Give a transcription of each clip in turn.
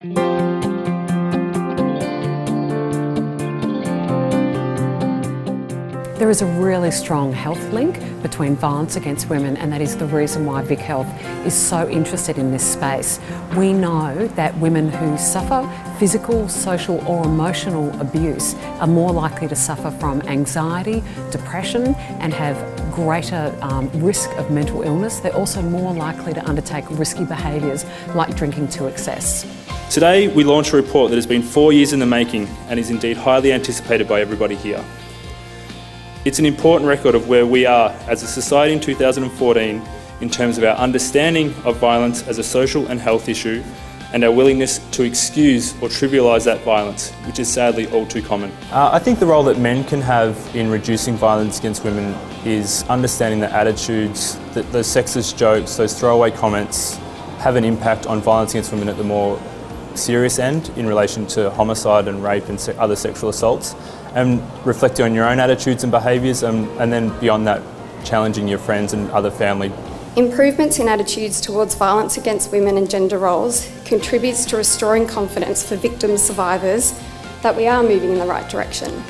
There is a really strong health link between violence against women, and that is the reason why Vic Health is so interested in this space. We know that women who suffer physical, social or emotional abuse are more likely to suffer from anxiety, depression and have greater risk of mental illness. They're also more likely to undertake risky behaviours like drinking to excess. Today we launch a report that has been 4 years in the making and is indeed highly anticipated by everybody here. It's an important record of where we are as a society in 2014 in terms of our understanding of violence as a social and health issue and our willingness to excuse or trivialise that violence, which is sadly all too common. I think the role that men can have in reducing violence against women is understanding that attitudes, that those sexist jokes, those throwaway comments have an impact on violence against women at the more serious end in relation to homicide and rape and other sexual assaults, and reflecting on your own attitudes and behaviours, and then beyond that challenging your friends and other family. Improvements in attitudes towards violence against women and gender roles contributes to restoring confidence for victims, survivors, that we are moving in the right direction.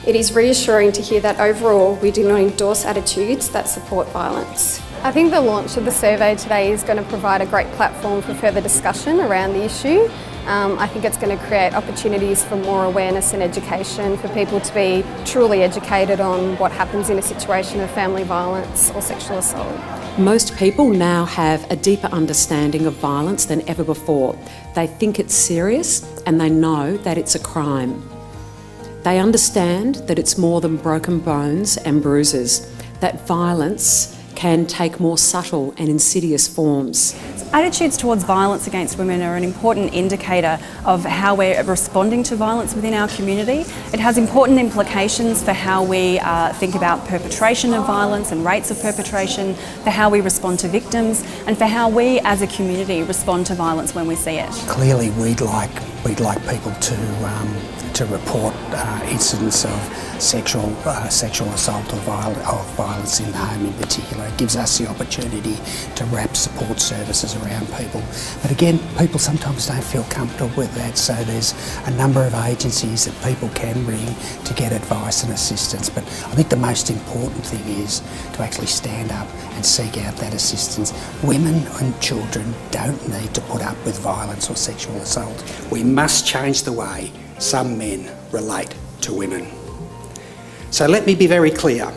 It is reassuring to hear that overall we do not endorse attitudes that support violence. I think the launch of the survey today is going to provide a great platform for further discussion around the issue. I think it's going to create opportunities for more awareness and education for people to be truly educated on what happens in a situation of family violence or sexual assault. Most people now have a deeper understanding of violence than ever before. They think it's serious and they know that it's a crime. They understand that it's more than broken bones and bruises, that violence can take more subtle and insidious forms. Attitudes towards violence against women are an important indicator of how we're responding to violence within our community. It has important implications for how we think about perpetration of violence and rates of perpetration, for how we respond to victims, and for how we as a community respond to violence when we see it. Clearly we'd like people to report incidents of sexual assault or violence in the home in particular. It gives us the opportunity to wrap support services around people. But again, people sometimes don't feel comfortable with that, so there's a number of agencies that people can ring to get advice and assistance. But I think the most important thing is to actually stand up and seek out that assistance. Women and children don't need to put up with violence or sexual assault. We must change the way some men relate to women. So let me be very clear.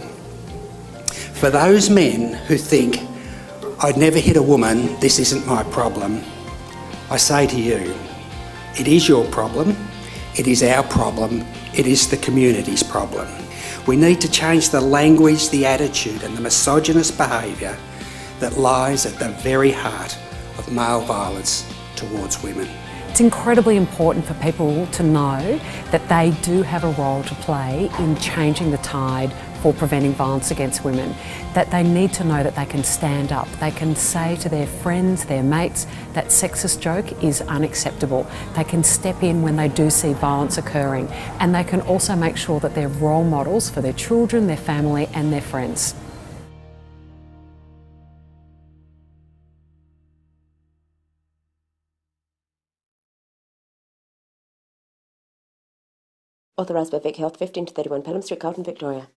For those men who think, I'd never hit a woman, this isn't my problem, I say to you, it is your problem, it is our problem, it is the community's problem. We need to change the language, the attitude and the misogynist behaviour that lies at the very heart of male violence towards women. It's incredibly important for people to know that they do have a role to play in changing the tide for preventing violence against women, that they need to know that they can stand up, they can say to their friends, their mates, that sexist joke is unacceptable. They can step in when they do see violence occurring, and they can also make sure that they're role models for their children, their family and their friends. Authorised by Vic Health, 15 to 31 Pelham Street, Carlton, Victoria.